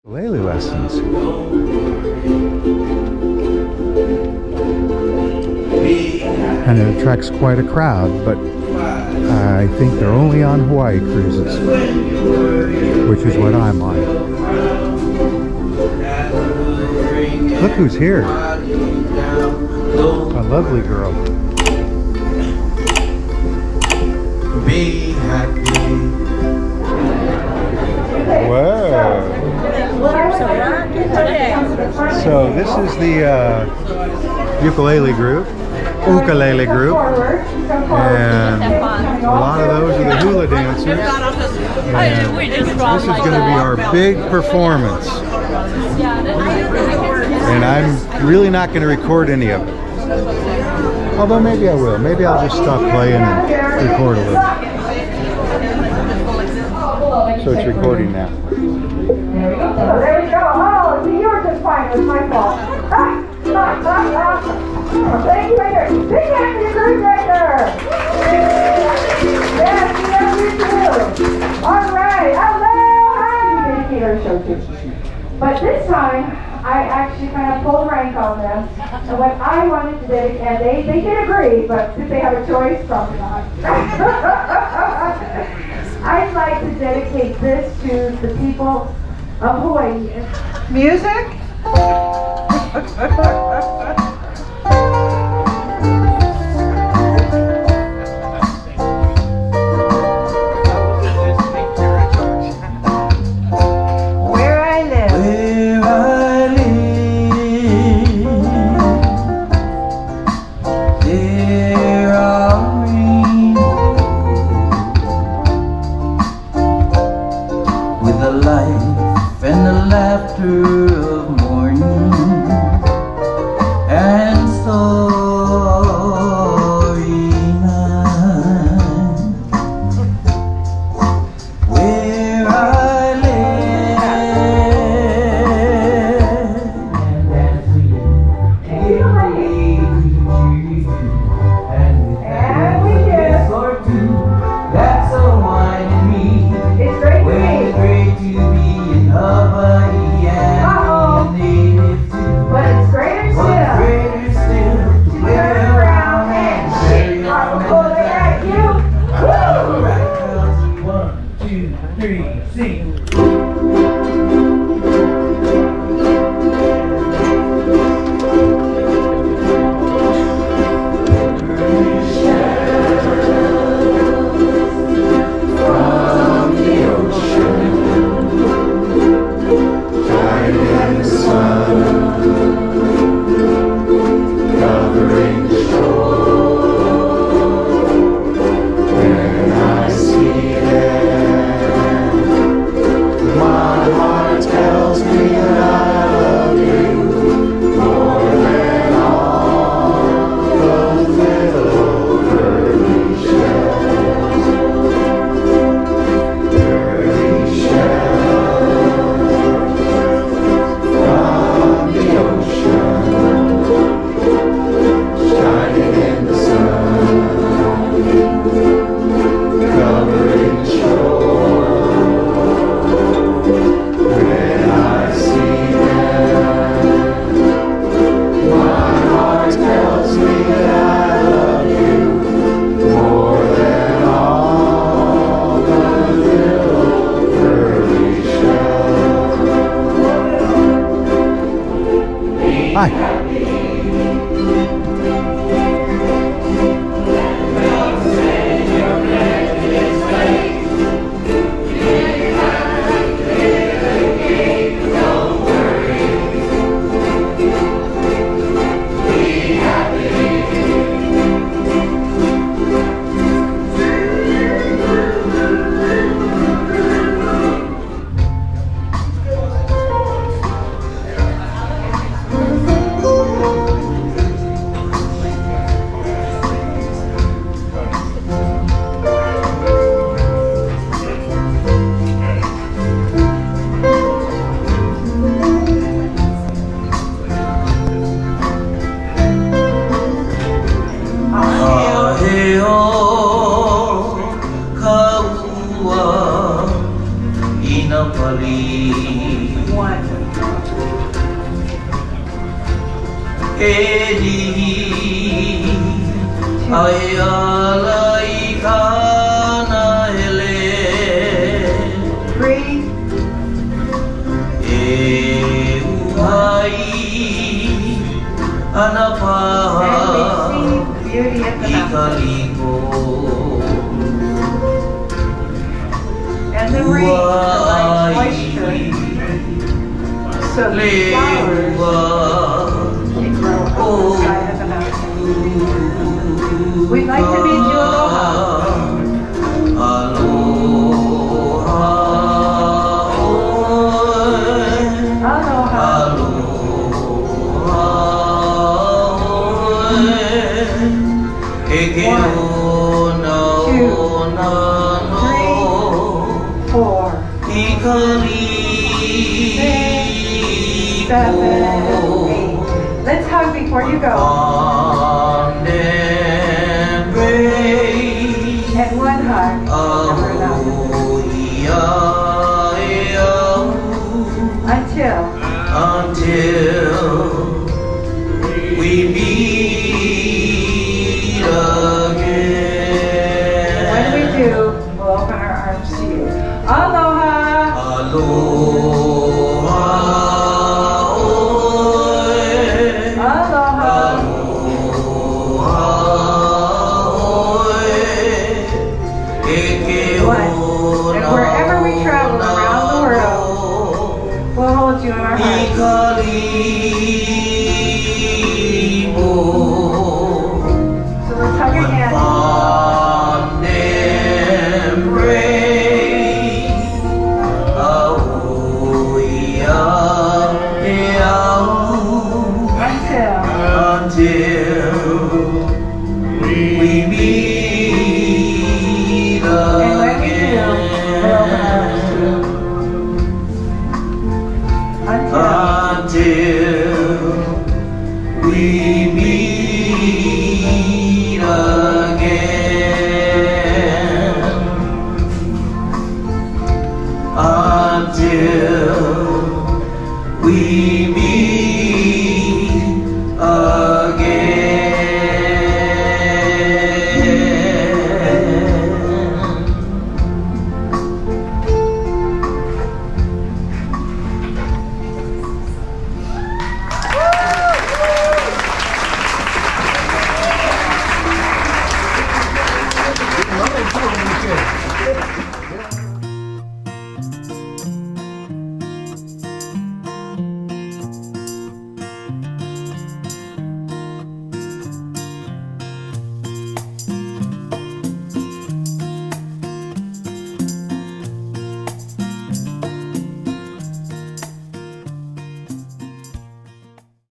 Ukulele lessons. And it attracts quite a crowd, but I think they're only on Hawaii cruises, which is what I'm on. Look who's here. A lovely girl. Be happy. Whoa. So this is the ukulele group, and a lot of those are the hula dancers. And this is going to be our big performance. And I'm really not going to record any of it. Although maybe I will. Maybe I'll just stop playing and record a little. So it's recording now. There we go. There we go. Oh, see, you were just fine. It was my fault. Thank you right there. Big hand for your group right there. Yes, we love you too. All right. Aloha. You dedicate our show too. But this time, I actually kind of pulled rank on them. And what I wanted to dedicate, and they did agree, but did they have a choice? Probably not. I'd like to dedicate this to the people of Hawaii. Music? Where I live. There are with the life and the laughter of morning and story night. Where I live, and as we take and we kiss or two, that's a wine and me. It's great to Well, me. it's great to be in Hawaii and be a native too. But it's greater But still. greater still to Turn wear around and shake off a bullet at you. Woo! Right, 'cause 1, 2, 3, sing. Hi. Edi ai alai kana hele Breathe. e uhai ana paha And receive the beauty of the i mountain. kaliko And the rain provides moisture. So the flowers can grow up the side of the mountain. We'd like to bid you aloha. Aloha, Aloha. Four. 7, 8. Let's hug before you go. And one hug. Never enough. Until we meet again. When we do, we'll open our arms to you. Aloha. Aloha. Aloha. One. And wherever we travel around the world, we'll hold you in our hearts. So let's hug again. Until we meet And when we do, we'll open our arms to you. Until we meet again. Until we